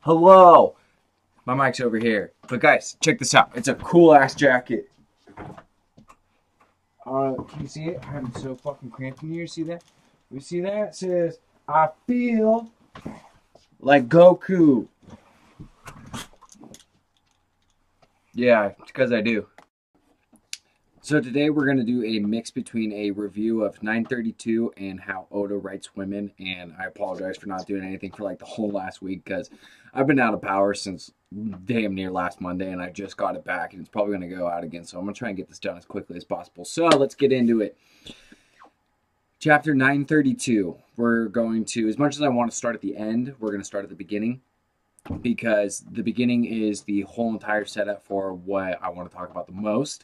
Hello! My mic's over here. But guys, check this out. It's a cool ass jacket. Can you see it? I'm so fucking cramped in here. See that? You see that? It says, I feel like Goku. Yeah, because I do. So today we're going to do a mix between a review of 932 and How Oda Writes Women. And I apologize for not doing anything for like the whole last week because I've been out of power since damn near last Monday and I just got it back and it's probably going to go out again. So I'm going to try and get this done as quickly as possible. So let's get into it. Chapter 932. We're going to, as much as I want to start at the end, we're going to start at the beginning. Because the beginning is the whole entire setup for what I want to talk about the most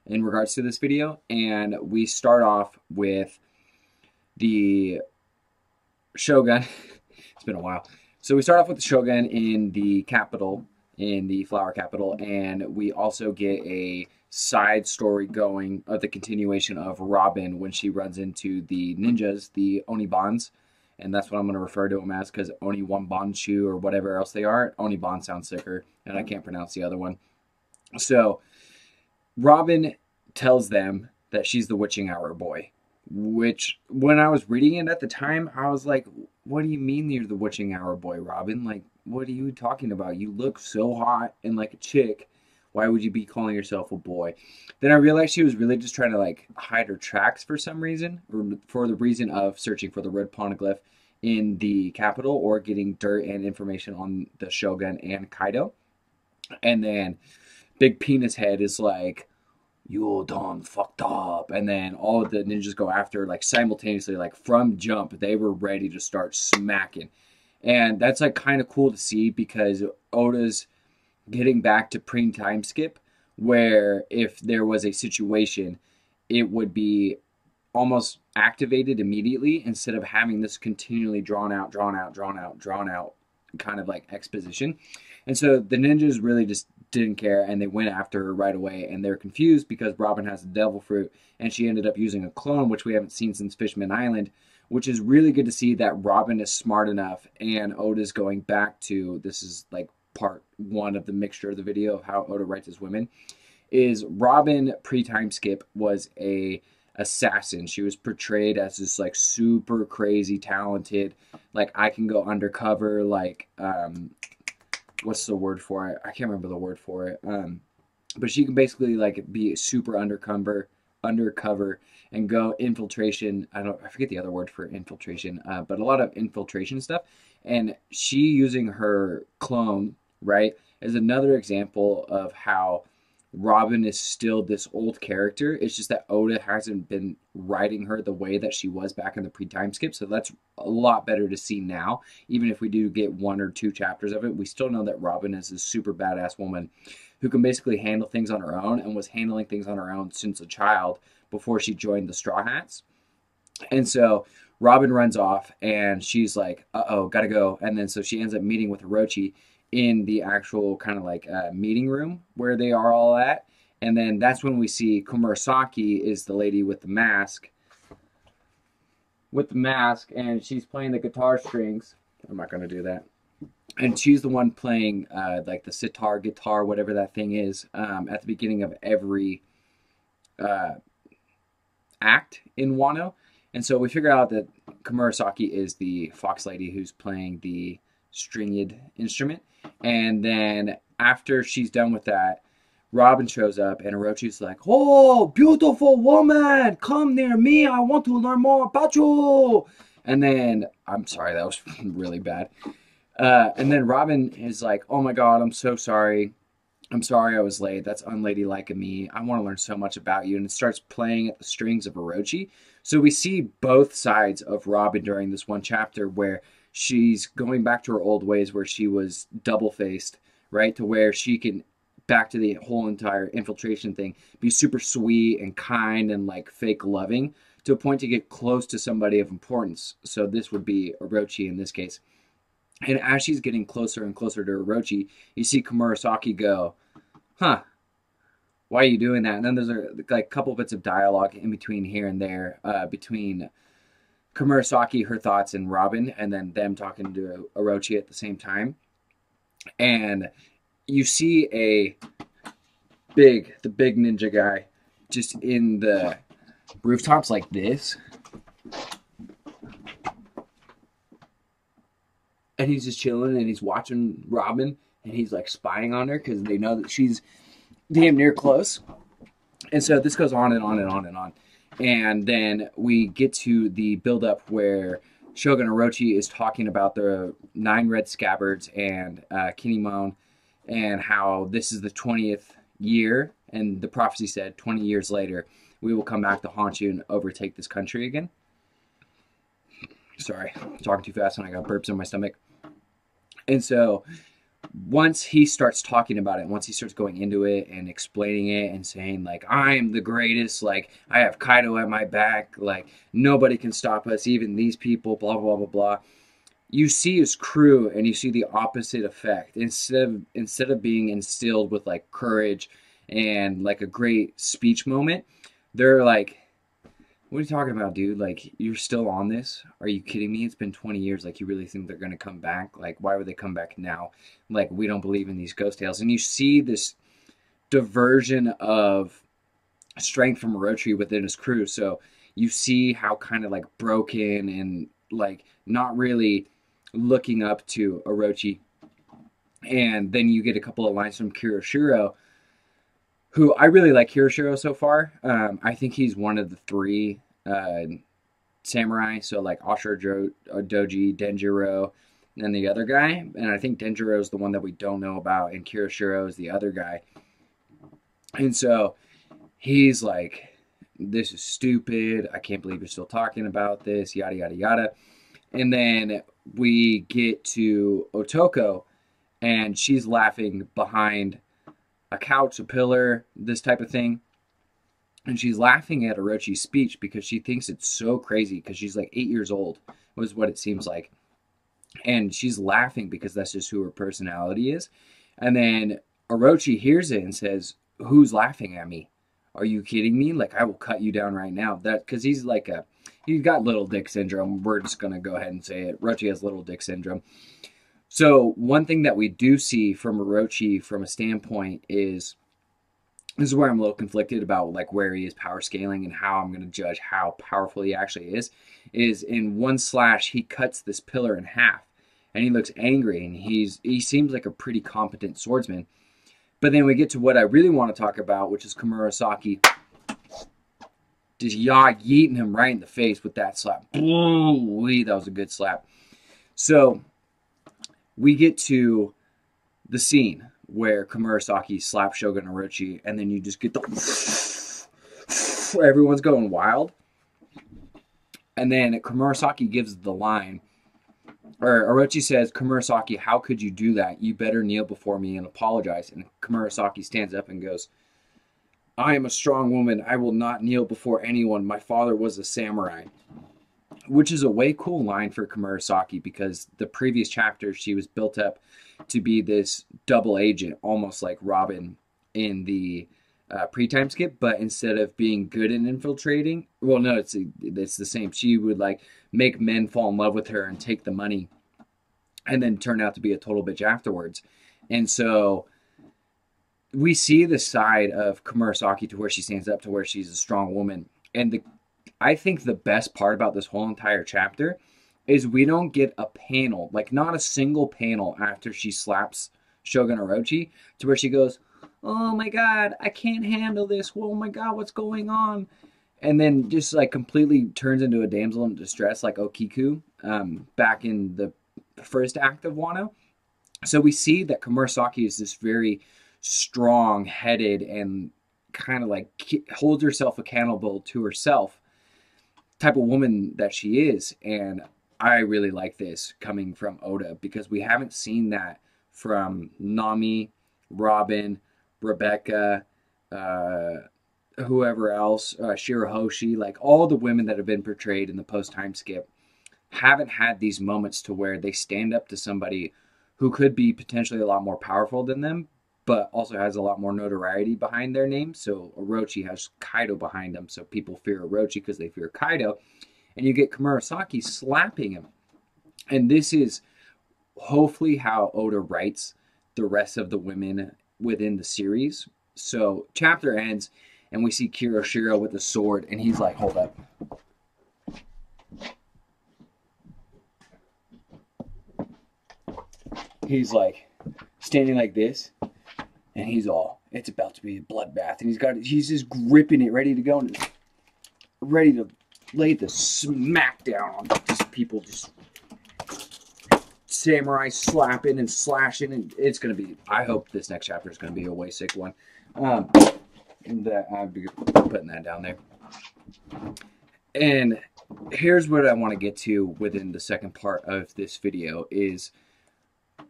in regards to this video. And we start off with the Shogun. It's been a while. So we start off with the Shogun in the capital, in the flower capital, and we also get a side story going of the continuation of Robin when she runs into the ninjas, the Onibans. And that's what I'm going to refer to them as because Oni Wambanshu or whatever else they are. Oniban sounds sicker, and I can't pronounce the other one. So Robin tells them that she's the witching hour boy, which when I was reading it at the time, I was like, what do you mean you're the witching hour boy, Robin? Like, what are you talking about? You look so hot and like a chick. Why would you be calling yourself a boy? Then I realized she was really just trying to like hide her tracks for some reason, or for the reason of searching for the red poneglyph in the capital or getting dirt and information on the Shogun and Kaido. And then Big Penis Head is like, you done fucked up. And then all of the ninjas go after like simultaneously, like from jump, they were ready to start smacking. And that's like kind of cool to see because Oda's getting back to pre-time skip where if there was a situation, it would be almost activated immediately instead of having this continually drawn out kind of like exposition. And so the ninjas really just didn't care and they went after her right away and they're confused because Robin has the devil fruit and she ended up using a clone, which we haven't seen since Fishman Island, which is really good to see that Robin is smart enough and Oda's going back to, this is like part one of the mixture of the video of How Oda Writes His Women, is Robin pre-time skip was a assassin. She was portrayed as this like super crazy talented, like I can go undercover, like what's the word for it? I can't remember the word for it. But she can basically like be super undercover and go infiltration. I forget the other word for infiltration, but a lot of infiltration stuff. And she using her clone, right, is another example of how Robin is still this old character. It's just that Oda hasn't been writing her the way that she was back in the pre-time skip. So that's a lot better to see now. Even if we do get 1 or 2 chapters of it, we still know that Robin is a super badass woman who can basically handle things on her own and was handling things on her own since a child before she joined the Straw Hats. And so Robin runs off and she's like, uh-oh, gotta go. And then so she ends up meeting with Orochi in the actual kind of like meeting room where they are all at. And then that's when we see Komurasaki is the lady with the mask. And she's playing the guitar strings. I'm not going to do that. And she's the one playing like the sitar, guitar, whatever that thing is at the beginning of every act in Wano. And so we figure out that Komurasaki is the fox lady who's playing the stringed instrument. And then after she's done with that, Robin shows up and Orochi's like, oh, beautiful woman, come near me. I want to learn more about you. And then, I'm sorry, that was really bad. And then Robin is like, oh my God, I'm so sorry. I'm sorry I was late. That's unladylike of me. I want to learn so much about you. And it starts playing at the strings of Orochi. So we see both sides of Robin during this one chapter where she's going back to her old ways where she was double-faced, right? To where she can, back to the whole entire infiltration thing, be super sweet and kind and like fake loving to a point to get close to somebody of importance. So this would be Orochi in this case. And as she's getting closer and closer to Orochi, you see Komurasaki go, huh, why are you doing that? And then there's a couple bits of dialogue in between here and there between Komurasaki, her thoughts, and Robin, and then them talking to Orochi at the same time. And you see the big ninja guy just in the rooftops like this. And he's just chilling and he's watching Robin and he's like spying on her because they know that she's damn near close. And so this goes on and on and on and on. And then we get to the build-up where Shogun Orochi is talking about the 9 red scabbards and Kinemon, and how this is the 20th year, and the prophecy said 20 years later, we will come back to haunt you and overtake this country again. Sorry, I'm talking too fast and I got burps in my stomach. And so once he starts talking about it, once he starts going into it and explaining it and saying, like, I'm the greatest, like, I have Kaido at my back, like, nobody can stop us, even these people, blah, blah, blah, blah. You see his crew and you see the opposite effect. Instead of being instilled with, like, courage and, like, a great speech moment, they're like, what are you talking about, dude? Like, you're still on this? Are you kidding me? It's been 20 years. Like, you really think they're going to come back? Like, why would they come back now? Like, we don't believe in these ghost tales. And you see this diversion of strength from Orochi within his crew. So you see how kind of, like, broken and, like, not really looking up to Orochi. And then you get a couple of lines from Kiroshiro, who I really like Kiroshiro so far. I think he's one of the 3 samurai. So like Ashura Doji, Denjiro, and the other guy. And I think Denjiro is the one that we don't know about, and Kiroshiro is the other guy. And so he's like, this is stupid. I can't believe you're still talking about this, yada, yada, yada. And then we get to Otoko, and she's laughing behind a couch, a pillar, this type of thing. And she's laughing at Orochi's speech because she thinks it's so crazy, because she's like 8 years old, was what it seems like. And she's laughing because that's just who her personality is. And then Orochi hears it and says, who's laughing at me? Are you kidding me? Like, I will cut you down right now. That, because he's like he's got little dick syndrome. We're just going to go ahead and say it. Orochi has little dick syndrome. So one thing that we do see from Orochi from a standpoint is, this is where I'm a little conflicted about like where he is power scaling and how I'm going to judge how powerful he actually is in one slash, he cuts this pillar in half and he looks angry and he seems like a pretty competent swordsman. But then we get to what I really want to talk about, which is Komurasaki just yeeting him right in the face with that slap. Ooh, that was a good slap. So we get to the scene where Komurasaki slaps Shogun Orochi, and then you just get the everyone's going wild. And then Komurasaki gives the line, or Orochi says, Komurasaki, how could you do that? You better kneel before me and apologize. And Komurasaki stands up and goes, I am a strong woman. I will not kneel before anyone. My father was a samurai. Which is a way cool line for Komurasaki, because the previous chapter she was built up to be this double agent, almost like Robin in the pre-time skip, but instead of being good and infiltrating, well, no, it's the same. She would like make men fall in love with her and take the money, and then turn out to be a total bitch afterwards. And so we see the side of Komurasaki to where she stands up, to where she's a strong woman. And I think the best part about this whole entire chapter is we don't get a panel, like not a single panel after she slaps Shogun Orochi, to where she goes, oh my god, I can't handle this. Oh my god, what's going on? And then just like completely turns into a damsel in distress, like Okiku back in the first act of Wano. So we see that Komurasaki is this very strong-headed and kind of like holds herself accountable to herself type of woman that she is. And I really like this coming from Oda, because we haven't seen that from Nami, Robin, Rebecca, whoever else, Shirahoshi, like all the women that have been portrayed in the post-time skip haven't had these moments to where they stand up to somebody who could be potentially a lot more powerful than them, but also has a lot more notoriety behind their name. So Orochi has Kaido behind him, so people fear Orochi because they fear Kaido. And you get Komurasaki slapping him. And this is hopefully how Oda writes the rest of the women within the series. So chapter ends and we see Kiroshiro with a sword, and he's like, hold up. He's like standing like this, and he's all, it's about to be a bloodbath, and he's just gripping it, ready to go, and ready to lay the smack down on just people, just samurai slapping and slashing, and it's gonna be, I hope this next chapter is gonna be a way sick one. And that I'll be putting that down there. And here's what I want to get to within the second part of this video is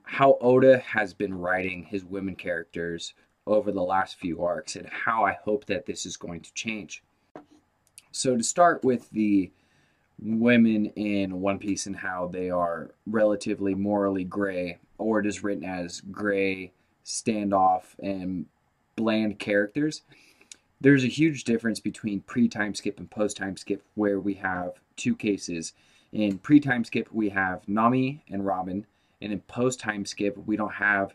how Oda has been writing his women characters over the last few arcs, and how I hope that this is going to change. So to start with the women in One Piece and how they are relatively morally gray, or it is written as gray, standoff, and bland characters. There's a huge difference between pre-time skip and post-time skip, where we have two cases. In pre-time skip, we have Nami and Robin, and in post-time skip, we don't have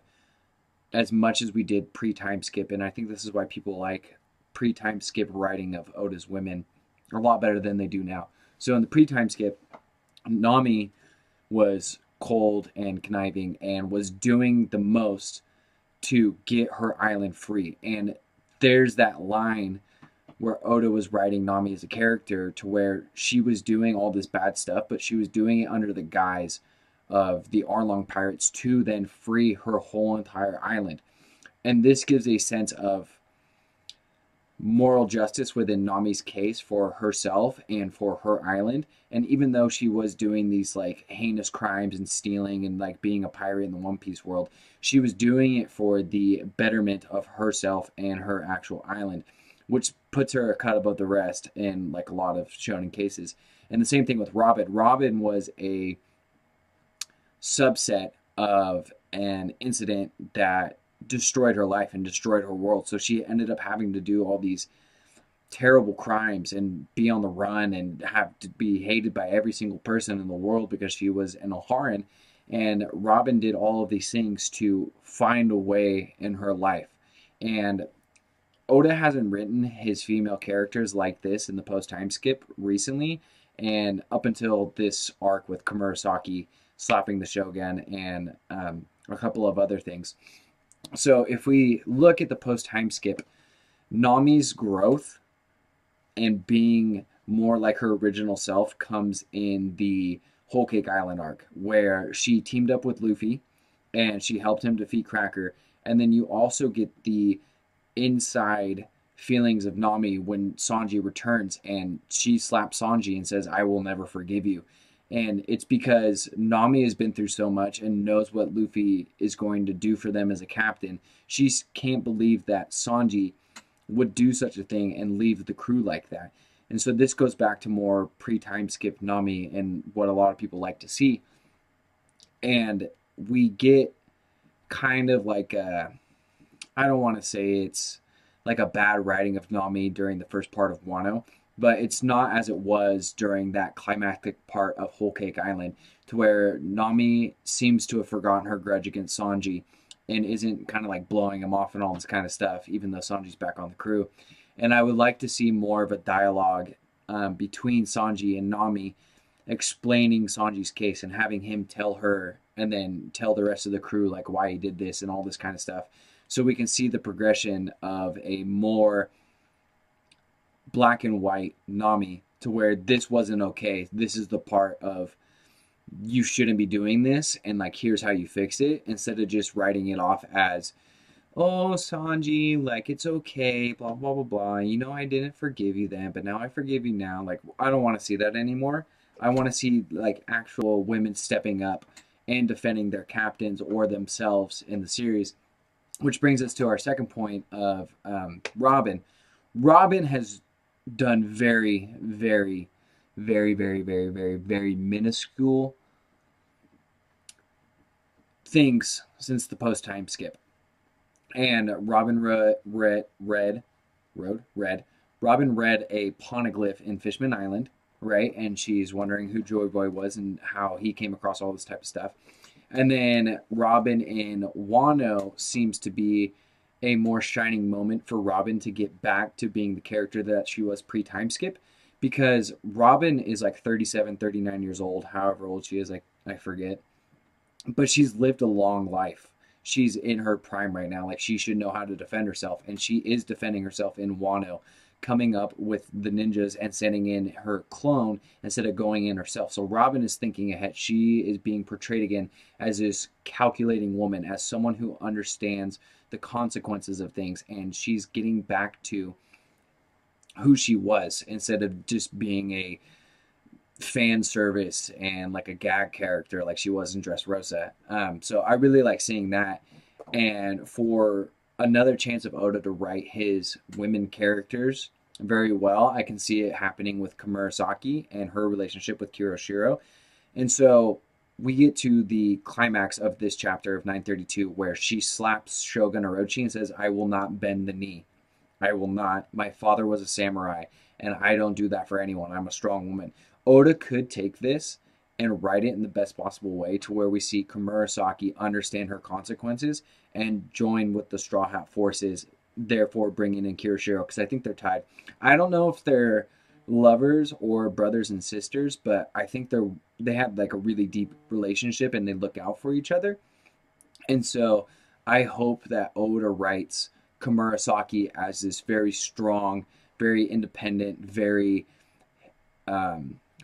as much as we did pre-time skip, and I think this is why people like pre-time skip writing of Oda's women a lot better than they do now. So in the pre-time skip, Nami was cold and conniving and was doing the most to get her island free. And there's that line where Oda was writing Nami as a character to where she was doing all this bad stuff, but she was doing it under the guise of the Arlong pirates to then free her whole entire island. And this gives a sense of moral justice within Nami's case for herself and for her island. And even though she was doing these like heinous crimes and stealing and like being a pirate in the One Piece world, she was doing it for the betterment of herself and her actual island, which puts her a cut above the rest in like a lot of shonen cases. And the same thing with Robin. Robin was a subset of an incident that destroyed her life and destroyed her world. So she ended up having to do all these terrible crimes and be on the run and have to be hated by every single person in the world because she was an Oharan. And Robin did all of these things to find a way in her life. And Oda hasn't written his female characters like this in the post-time skip recently, and up until this arc with Komurasaki slapping the Shogun and a couple of other things. So if we look at the post-time skip, Nami's growth and being more like her original self comes in the Whole Cake Island arc, where she teamed up with Luffy and she helped him defeat Cracker. And then you also get the inside feelings of Nami when Sanji returns and she slaps Sanji and says, "I will never forgive you." And it's because Nami has been through so much and knows what Luffy is going to do for them as a captain. She can't believe that Sanji would do such a thing and leave the crew like that. And so this goes back to more pre-time skip Nami and what a lot of people like to see. And we get kind of like a, I don't want to say it's like a bad writing of Nami during the first part of Wano, but it's not as it was during that climactic part of Whole Cake Island, to where Nami seems to have forgotten her grudge against Sanji and isn't kind of like blowing him off and all this kind of stuff, even though Sanji's back on the crew. And I would like to see more of a dialogue between Sanji and Nami, explaining Sanji's case and having him tell her and then tell the rest of the crew like why he did this and all this kind of stuff, so we can see the progression of a more black and white Nami, to where this wasn't okay. This is the part of you shouldn't be doing this, and like here's how you fix it, instead of just writing it off as, "Oh, Sanji, like it's okay, blah blah blah blah. You know I didn't forgive you then, but now I forgive you now." Like I don't want to see that anymore. I want to see like actual women stepping up and defending their captains or themselves in the series. Which brings us to our second point of Robin. Robin has done very, very, very, very, very, very, very minuscule things since the post-time skip. And Robin read a poneglyph in Fishman Island, right? And she's wondering who Joy Boy was and how he came across all this type of stuff. And then Robin in Wano seems to be a more shining moment for Robin to get back to being the character that she was pre-time skip, because Robin is like 37, 39 years old, however old she is, I forget. But she's lived a long life. She's in her prime right now. Like, she should know how to defend herself, and she is defending herself in Wano, coming up with the ninjas and sending in her clone instead of going in herself. So Robin is thinking ahead. She is being portrayed again as this calculating woman, as someone who understands the consequences of things, and she's getting back to who she was instead of just being a fan service and like a gag character like she was in Dressrosa. So I really like seeing that. And for another chance of Oda to write his women characters very well, I can see it happening with Komurasaki and her relationship with Kiroshiro. And so we get to the climax of this chapter of 932 where she slaps Shogun Orochi and says, "I will not bend the knee. I will not. My father was a samurai, and I don't do that for anyone. I'm a strong woman." Oda could take this and write it in the best possible way to where we see Komurasaki understand her consequences and join with the Straw Hat forces, therefore bringing in Kiroshiro, because I think they're tied. I don't know if they're lovers or brothers and sisters, but I think they have like a really deep relationship and they look out for each other. And so I hope that Oda writes Komurasaki as this very strong, very independent, very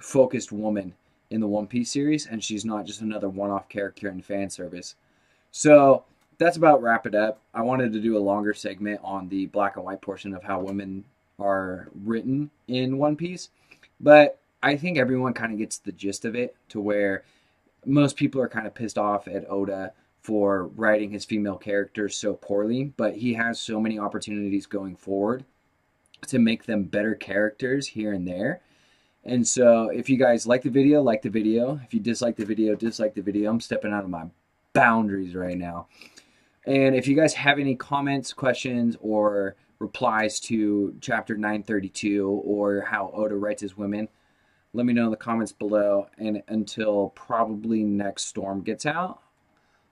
focused woman in the One Piece series, and she's not just another one-off character in fan service. So that's about wrap it up. I wanted to do a longer segment on the black and white portion of how women are written in One Piece, but I think everyone kind of gets the gist of it, to where most people are kind of pissed off at Oda for writing his female characters so poorly, but he has so many opportunities going forward to make them better characters here and there. And so if you guys like the video, like the video. If you dislike the video, dislike the video. I'm stepping out of my boundaries right now. And if you guys have any comments, questions, or replies to chapter 932 or how Oda writes his women, let me know in the comments below. And until probably next storm gets out,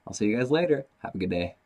I'll see you guys later. Have a good day.